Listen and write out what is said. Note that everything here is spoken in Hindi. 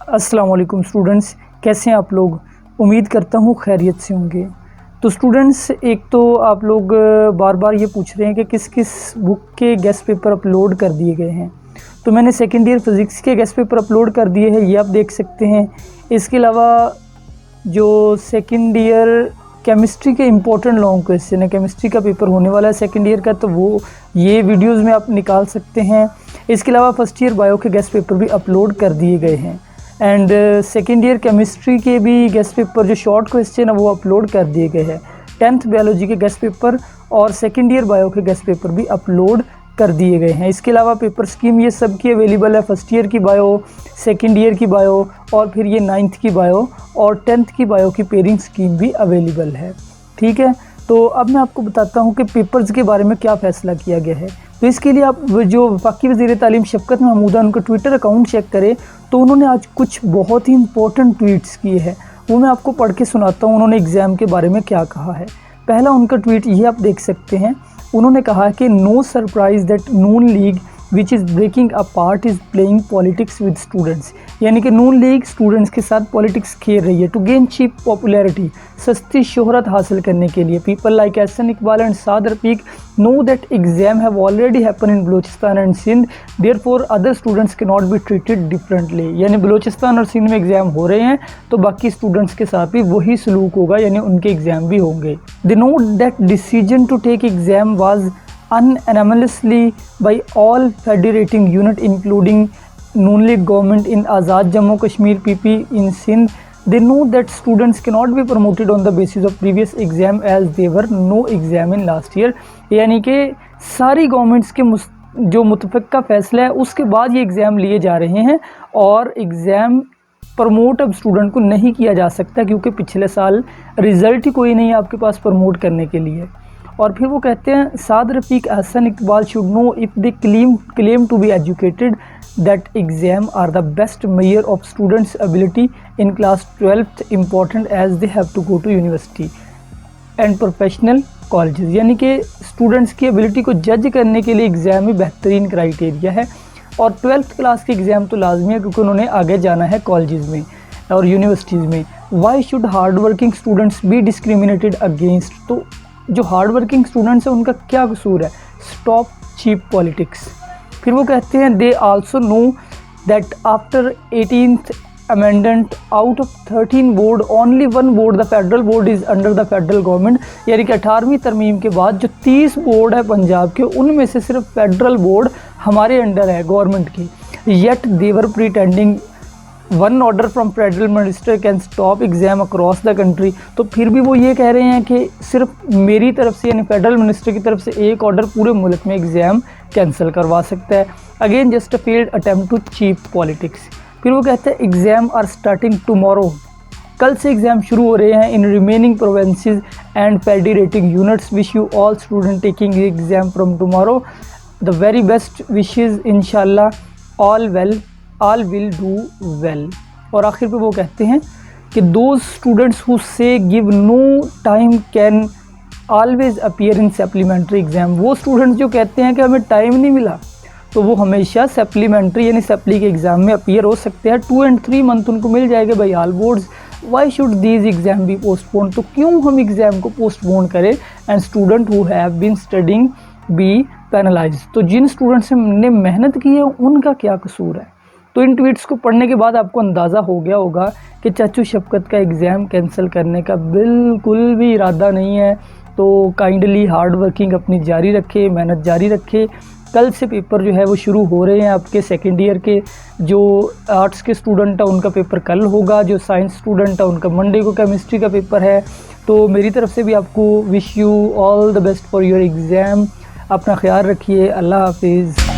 अस्सलाम वालेकुम स्टूडेंट्स, कैसे हैं आप लोग। उम्मीद करता हूँ खैरियत से होंगे। तो स्टूडेंट्स, एक तो आप लोग बार बार ये पूछ रहे हैं कि किस किस बुक के गेस्ट पेपर अपलोड कर दिए गए हैं। तो मैंने सेकेंड ईयर फिज़िक्स के गेस्ट पेपर अपलोड कर दिए हैं, ये आप देख सकते हैं। इसके अलावा जो सेकेंड ईयर केमिस्ट्री के इम्पोर्टेंट लॉन्ग क्वेश्चन है, केमिस्ट्री का पेपर होने वाला है सेकेंड ईयर का, तो वो ये वीडियोज़ में आप निकाल सकते हैं। इसके अलावा फर्स्ट ईयर बायो के गेस्ट पेपर भी अपलोड कर दिए गए हैं एंड सेकेंड ईयर केमिस्ट्री के भी गेस्ट पेपर जो शॉर्ट क्वेश्चन है वो अपलोड कर दिए गए हैं। 10th बायोलॉजी के गेस्ट पेपर और सेकेंड ईयर बायो के गेस्ट पेपर भी अपलोड कर दिए गए हैं। इसके अलावा पेपर स्कीम ये सब की अवेलेबल है, फर्स्ट ईयर की बायो, सेकेंड ईयर की बायो और फिर ये 9th की बायो और 10th की बायो की पेयरिंग स्कीम भी अवेलेबल है। ठीक है, तो अब मैं आपको बताता हूँ कि पेपर्स के बारे में क्या फ़ैसला किया गया है। तो इसके लिए आप जो वफाकी वज़ीर तालीम शफ़क़त महमूदा, उनका ट्विटर अकाउंट चेक करें तो उन्होंने आज कुछ बहुत ही इंपॉर्टेंट ट्वीट्स किए हैं, वो मैं आपको पढ़ के सुनाता हूँ उन्होंने एग्ज़ाम के बारे में क्या कहा है। पहला उनका ट्वीट ये आप देख सकते हैं। उन्होंने कहा कि no surprise that Noon league which is breaking apart is playing politics with students, यानी कि नून लीग स्टूडेंट्स के साथ पॉलिटिक्स खेल रही है टू गेन चीप पॉपुलैरिटी, सस्ती शोहरत हासिल करने के लिए। People like Ahsan Iqbal and Saad Rafique know that exam have already happen in Balochistan and Sindh, therefore other students can not be treated differently, यानी बलूचिस्तान और सिंध में एग्ज़ाम हो रहे हैं तो बाकी स्टूडेंट्स के साथ भी वही सलूक होगा, यानी उनके एग्ज़ाम भी होंगे। They note that decision to take exam was unanimously by all federating unit including Noon League government in Azad Jammu Kashmir PP in Sindh. They know that students cannot be promoted on the basis of previous exam as there were no exam in last year, यानी कि सारी गवर्नमेंट्स के जो मुतफ़क़ा फ़ैसला है उसके बाद ये एग्ज़ाम लिए जा रहे हैं और एग्ज़ाम प्रमोट अब स्टूडेंट को नहीं किया जा सकता क्योंकि पिछले साल रिज़ल्ट ही कोई नहीं है आपके पास प्रमोट करने के लिए। और फिर वो कहते हैं Saad Rafiq Hasan Iqbal should know if they claim to be educated that exam are the best measure of students ability in class 12th important as they have to go to university and professional colleges, यानी कि स्टूडेंट्स की एबिलिटी को जज करने के लिए एग्ज़ाम ही बेहतरीन क्राइटेरिया है। और 12th क्लास के एग्ज़ाम तो लाजमी है क्योंकि उन्होंने आगे जाना है कॉलेजेस में और यूनिवर्सिटीज़ में। Why should hard working students B discriminated against, तो जो हार्ड वर्किंग स्टूडेंट्स हैं उनका क्या कसूर है। Stop cheap politics. फिर वो कहते हैं they also know that after 18th amendment out of 13 board only 1 board the federal board is under the federal government, यानी कि 18वीं तरमीम के बाद जो 30 बोर्ड है पंजाब के उनमें से सिर्फ फेडरल बोर्ड हमारे अंडर है गवर्नमेंट की। Yet they're pretending one order from federal minister can stop exam across the country, तो फिर भी वो ये कह रहे हैं कि सिर्फ मेरी तरफ से यानी फेडरल मिनिस्टर की तरफ से एक ऑर्डर पूरे मुल्क में एग्ज़ाम कैंसिल करवा सकता है। Again just a failed attempt to cheap politics. फिर वो कहते हैं एग्ज़ाम आर स्टार्टिंग टुमारो, कल से एग्ज़ाम शुरू हो रहे हैं in remaining provinces and federating units. Wish you all student taking exam from tomorrow the very best wishes, इंशाल्लाह ऑल विल डू वेल। और आखिर पे वो कहते हैं कि those students who say give no time can always appear in supplementary exam, वो स्टूडेंट्स जो कहते हैं कि हमें टाइम नहीं मिला तो वो हमेशा सप्लीमेंट्री यानी सप्ली के एग्ज़ाम में अपीयर हो सकते हैं। 2 and 3 मंथ उनको मिल जाएगा by all boards. Why should these exam be postpone, तो क्यों हम एग्ज़ाम को पोस्टपोन करें and student who have been studying be penalise, तो जिन स्टूडेंट्स ने मेहनत की है उनका क्या कसूर है। तो इन ट्वीट्स को पढ़ने के बाद आपको अंदाज़ा हो गया होगा कि चाचू शफ़क़त का एग्ज़ाम कैंसिल करने का बिल्कुल भी इरादा नहीं है। तो काइंडली हार्ड वर्किंग अपनी जारी रखे, मेहनत जारी रखे। कल से पेपर जो है वो शुरू हो रहे हैं आपके सेकेंड ईयर के। जो आर्ट्स के स्टूडेंट है उनका पेपर कल होगा, जो साइंस स्टूडेंट है उनका मंडे को केमिस्ट्री का पेपर है। तो मेरी तरफ से भी आपको wish you all the best for your exam. अपना ख्याल रखिए। अल्लाह हाफिज़।